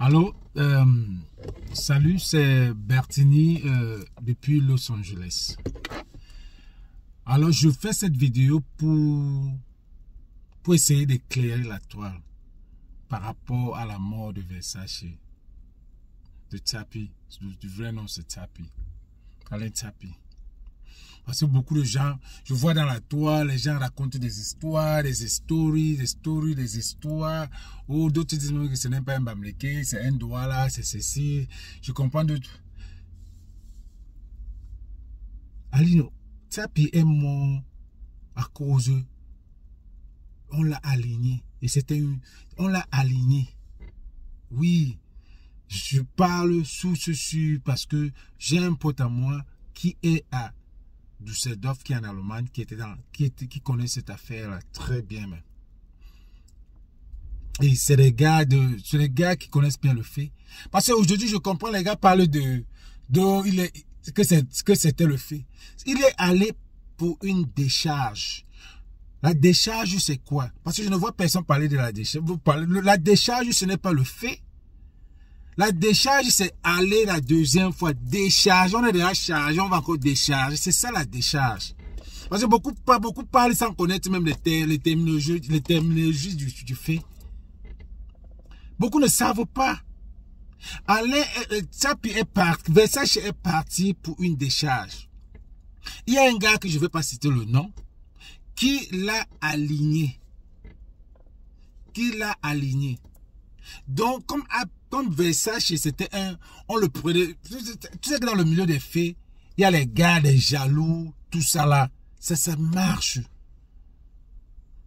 Allô, salut, c'est Bertini depuis Los Angeles. Alors, je fais cette vidéo pour essayer d'éclairer la toile par rapport à la mort de Versace, de Tapi, du vrai nom c'est Tapi, Alain Tapi. Parce que beaucoup de gens, je vois dans la toile, les gens racontent des histoires, des histoires. Ou d'autres disent que ce n'est pas un Bamleke, c'est un Douala, c'est ceci. Je comprends de tout. Alino, Tapi est mort à cause, on l'a aligné. Et c'était on l'a aligné. Oui, je parle sous ceci parce que j'ai un pote à moi qui est à Düsseldorf, qui est en Allemagne, qui connaît cette affaire très bien même. Et c'est des gars qui connaissent bien le fait. Parce qu'aujourd'hui, je comprends, les gars parlent que c'était le fait. Il est allé pour une décharge. La décharge, c'est quoi? Parce que je ne vois personne parler de la décharge. La décharge, ce n'est pas le fait. La décharge, c'est aller la deuxième fois. Décharge, on est déjà chargé, on va encore décharger. C'est ça la décharge. Parce que beaucoup parlent sans connaître même les terminologies du fait. Beaucoup ne savent pas. Versace est parti pour une décharge. Il y a un gars que je ne vais pas citer le nom, qui l'a aligné. Donc, comme Versace, c'était on le prenait, tu sais que dans le milieu des faits, il y a les gars, des jaloux, tout ça là, ça marche.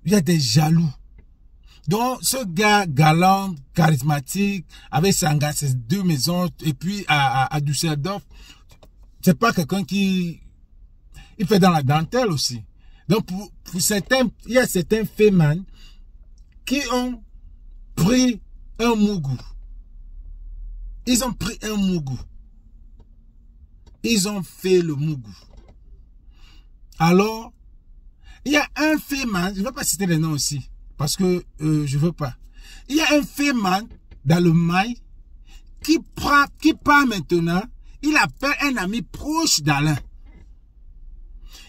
Il y a des jaloux. Donc, ce gars galant, charismatique, avec ses deux maisons, et puis à Düsseldorf, c'est pas quelqu'un il fait dans la dentelle aussi. Donc, pour certains, il y a certains fémins qui ont pris un mougou. Ils ont pris un mougou. Ils ont fait le mougou. Alors, il y a un féman, je ne vais pas citer les noms aussi, parce que je ne veux pas. Il y a un féman d'Allemagne qui part maintenant, il appelle un ami proche d'Alain.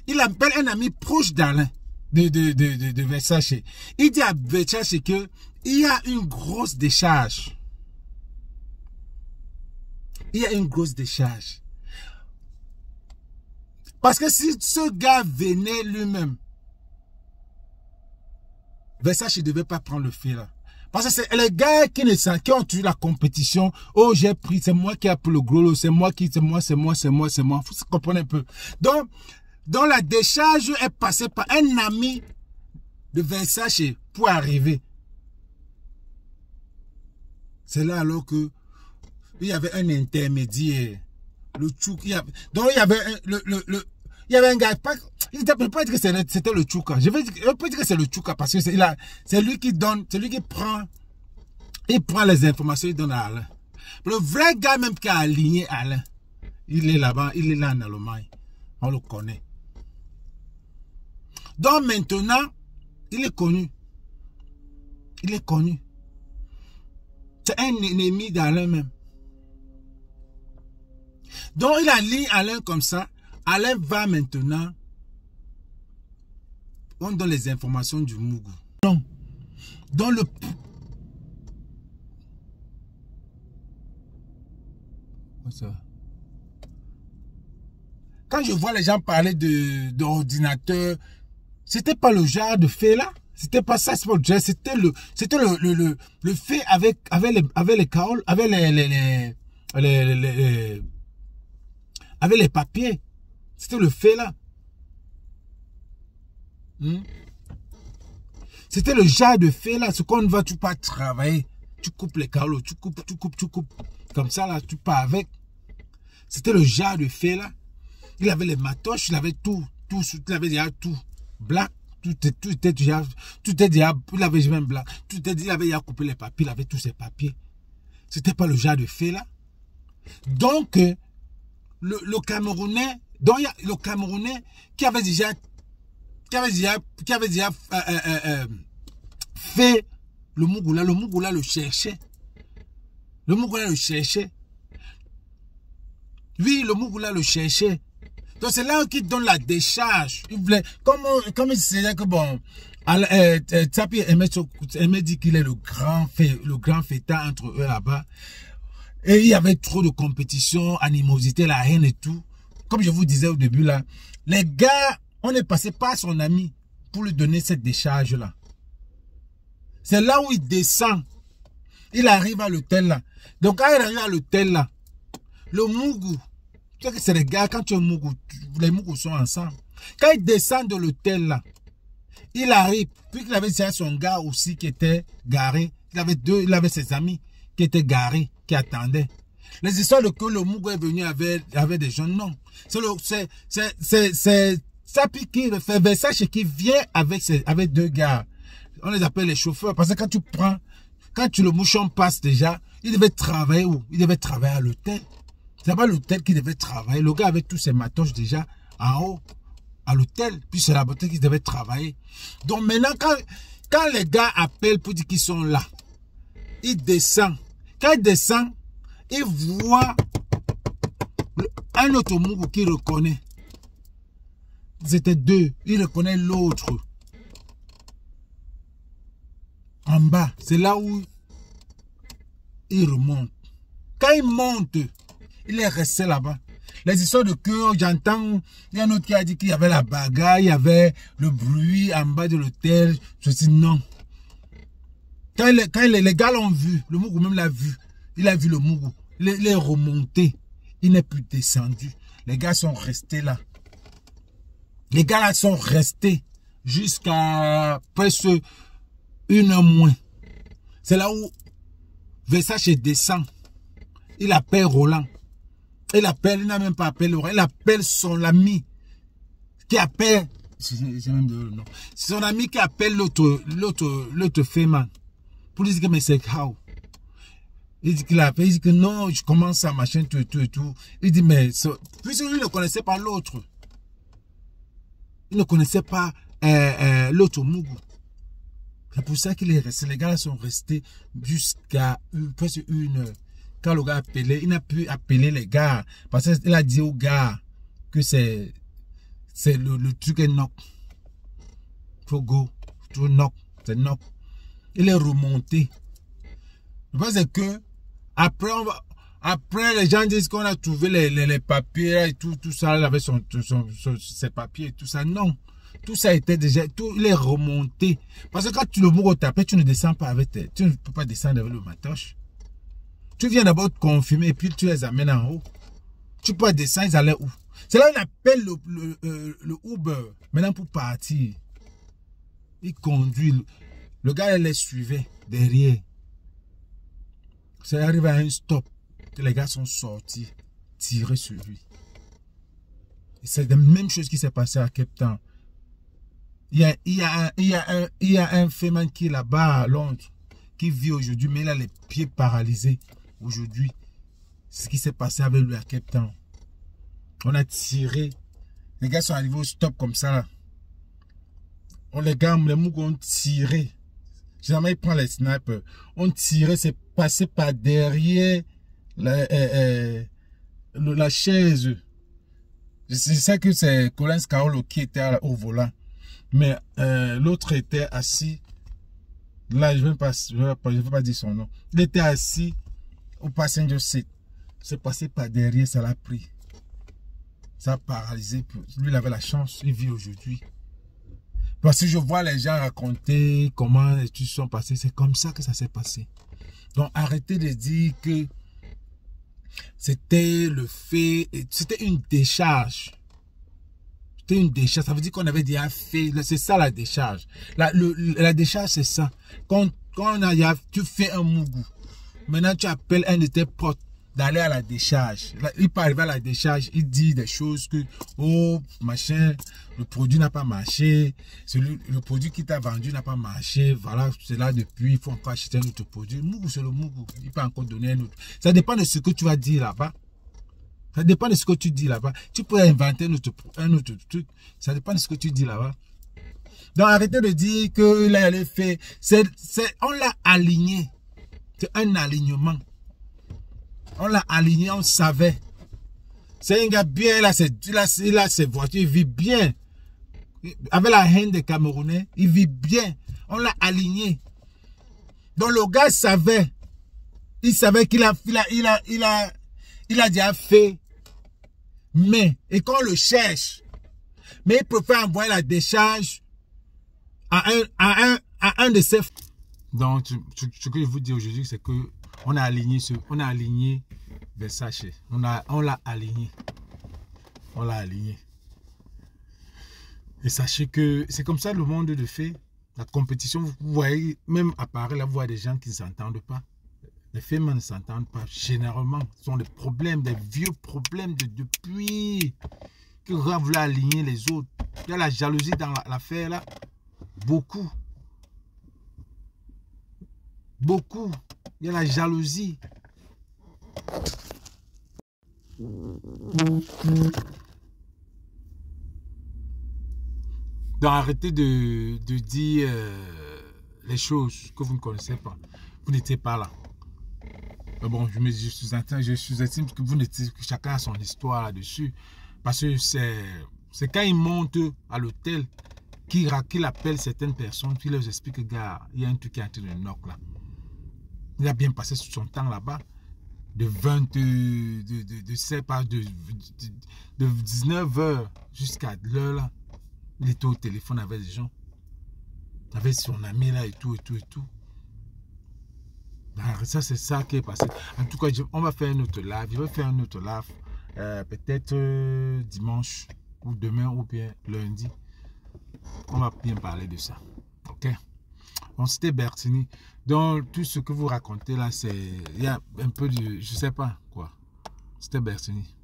Il appelle un ami proche d'Alain, de Versace. Il dit à Versace que il y a une grosse décharge. Il y a une grosse décharge. Parce que si ce gars venait lui-même, Versace ne devait pas prendre le fait là. Parce que c'est les gars qui ont tué la compétition. Oh, j'ai pris, c'est moi qui ai pris le gros lot, c'est moi. Faut se comprendre un peu. Donc la décharge est passée par un ami de Versace pour arriver. C'est là alors que il y avait un intermédiaire. Le Tchouk. Donc il y avait un gars. Il ne peut pas dire que c'était le Tchouka. Je peux dire que c'est le Tchouka parce que c'est lui qui donne, c'est lui qui prend. Il prend les informations, il donne à Alain. Le vrai gars même qui a aligné Alain, il est là-bas, il est là en Allemagne. On le connaît. Donc maintenant, il est connu. Il est connu. C'est un ennemi d'Alain même. Donc il aligne Alain comme ça. Alain va maintenant. On donne les informations du mougou. Non. Dans le... Quand je vois les gens parler d'ordinateur, c'était pas le genre de fait là. C'était pas ça, c'était le fait avec les caoles, avec les papiers. C'était le fait là. C'était le genre de fait là. Ce qu'on ne va tu pas travailler. Tu coupes les caoles, tu coupes. Comme ça là, tu pars avec. C'était le genre de fait là. Il avait les matoches, il avait tout. Il avait déjà tout. Black. Tout était déjà, il avait même blanc. Il avait déjà coupé les papiers, il avait tous ses papiers. C'était pas le genre de fait là. Donc, le Camerounais, qui avait déjà fait le Mougoula le cherchait. Le Mougou là le cherchait. Oui, le Mougou là le cherchait. Donc c'est là qu'il donne la décharge. Il voulait, comme il disait que bon, Tsapi aimait dire qu'il est le grand fêtard entre eux là-bas. Et il y avait trop de compétition, animosité, la haine et tout. Comme je vous disais au début là, les gars, on est passé par son ami pour lui donner cette décharge là. C'est là où il descend. Il arrive à l'hôtel là. Donc quand il arrive à l'hôtel là, le Mougou, tu sais que c'est les gars, quand tu es Mougou, les Mougou sont ensemble. Quand il descend de l'hôtel là, il arrive, puis il avait déjà son gars aussi qui était garé. Il avait ses amis qui étaient garés, qui attendaient. Les histoires de que le Mougou est venu avec des jeunes, non. C'est Tsapi qui fait Versace qui vient avec deux gars. On les appelle les chauffeurs. Parce que quand le mouchon passe déjà, il devait travailler où? Il devait travailler à l'hôtel. C'est pas l'hôtel qui devait travailler. Le gars avait tous ses matoches déjà en haut, à l'hôtel. Puis c'est la beauté qui devait travailler. Donc maintenant, quand les gars appellent pour dire qu'ils sont là, il descend. Quand il descend, il voit un autre Mougou qui reconnaît. C'était deux. Il reconnaît l'autre. En bas, c'est là où il remonte. Quand il monte, il est resté là-bas. Les histoires de cœur, j'entends, il y a un autre qui a dit qu'il y avait la bagarre, il y avait le bruit en bas de l'hôtel. Je dis non. Quand les gars l'ont vu, le Mougou même l'a vu. Il a vu le Mougou. Il est remonté. Il n'est plus descendu. Les gars sont restés là. Les gars là sont restés jusqu'à presque 1 heure moins. C'est là où Versace descend. Il appelle Roland. Il n'a même pas appelé Roland. Il appelle son ami qui appelle. J'ai même le nom. Son ami qui appelle l'autre féman. Pour lui dire que mais c'est how. Il dit qu'il appelle. Il dit que non, je commence à machin, tout. Il dit mais puisque lui ne connaissait pas l'autre. Il ne connaissait pas l'autre Mougou. C'est pour ça qu'il est resté. Les gars sont restés jusqu'à presque 1 heure. Quand le gars appelait, il n'a pu appeler les gars. Parce qu'il a dit aux gars que c'est le truc est knock. Faut go. Faut knock. C'est knock. Il est remonté. Je pense que après les gens disent qu'on a trouvé les papiers et tout ça. Il avait ses papiers et tout ça. Non. Tout ça était déjà, il est remonté. Parce que quand tu le Mougou t'appelles, tu ne descends pas avec tu ne peux pas descendre avec le matoche. Tu viens d'abord te confirmer et puis tu les amènes en haut. Tu peux pas descendre, ils allaient où? C'est là qu'il appelle le Uber. Maintenant pour partir. Il conduit. Le gars, il les suivait derrière. C'est arrivé à un stop. Que les gars sont sortis, tirés sur lui. C'est la même chose qui s'est passé à Cape Town. Il y a un féman qui est là-bas à Londres, qui vit aujourd'hui, mais il a les pieds paralysés aujourd'hui. C'est ce qui s'est passé avec lui à Cape Town. On a tiré. Les gars sont arrivés au stop comme ça. Là. Les gars, les Mougou ont tiré. Jamais ils prennent les snipers. On tirait, c'est passé par derrière la chaise. Je sais que c'est Colin Scarolo qui était au volant. Mais l'autre était assis. Là, je ne vais pas dire son nom. Il était assis au passenger seat. C'est passé par derrière, ça l'a pris. Ça a paralysé. Lui, il avait la chance. Il vit aujourd'hui. Parce que je vois les gens raconter comment les trucs sont passés. C'est comme ça que ça s'est passé. Donc, arrêtez de dire que c'était le fait. C'était une décharge. C'était une décharge. Ça veut dire qu'on avait déjà fait. C'est ça la décharge. La décharge, c'est ça. Quand tu fais un Mougou. Maintenant, tu appelles un de tes potes d'aller à la décharge. Là, il peut arriver à la décharge. Il dit des choses que, oh, machin, le produit n'a pas marché. Le produit qui t'a vendu n'a pas marché. Voilà, c'est là depuis. Il faut encore acheter un autre produit. Mougou, c'est le Mougou. Il peut encore donner un autre. Ça dépend de ce que tu vas dire là-bas. Ça dépend de ce que tu dis là-bas. Tu peux inventer un autre truc. Ça dépend de ce que tu dis là-bas. Donc arrêtez de dire qu'il a fait. On l'a aligné. C'est un alignement. On l'a aligné, on savait. C'est un gars bien, il a ses voitures, il vit bien. Avec la haine des Camerounais, il vit bien. On l'a aligné. Donc le gars savait. Il savait qu'il a déjà fait. Mais, et qu'on le cherche. Mais il préfère envoyer la décharge à un de ses... Donc, ce que je vous dis aujourd'hui, c'est que on a aligné Versace. On l'a aligné. On l'a aligné. Et sachez que c'est comme ça le monde de fait. La compétition, vous voyez, même apparaître là, vous voyez des gens qui ne s'entendent pas. Les femmes ne s'entendent pas. Généralement, ce sont des problèmes, des vieux problèmes depuis que vous voulez aligner les autres. Il y a la jalousie dans l'affaire là. Beaucoup. Beaucoup. Il y a la jalousie. Donc arrêtez de dire les choses que vous ne connaissez pas. Vous n'étiez pas là. Mais bon, je suis intime que vous n'étiez, que chacun a son histoire là-dessus. Parce que c'est quand il monte à l'hôtel qu'il appelle certaines personnes, qu'il leur explique que gars, il y a un truc qui est en train de knock là. Il a bien passé son temps là-bas. De 19h jusqu'à l'heure là. Il était au téléphone avec des gens. Avec son ami là et tout. Ça, c'est ça qui est passé. En tout cas, on va faire un autre live. Je vais faire un autre live. Peut-être dimanche ou demain ou bien lundi. On va bien parler de ça. Ok? Bon, c'était Bertini. Donc, tout ce que vous racontez là, c'est... Il y a un peu de... Je sais pas quoi. C'était Bertini.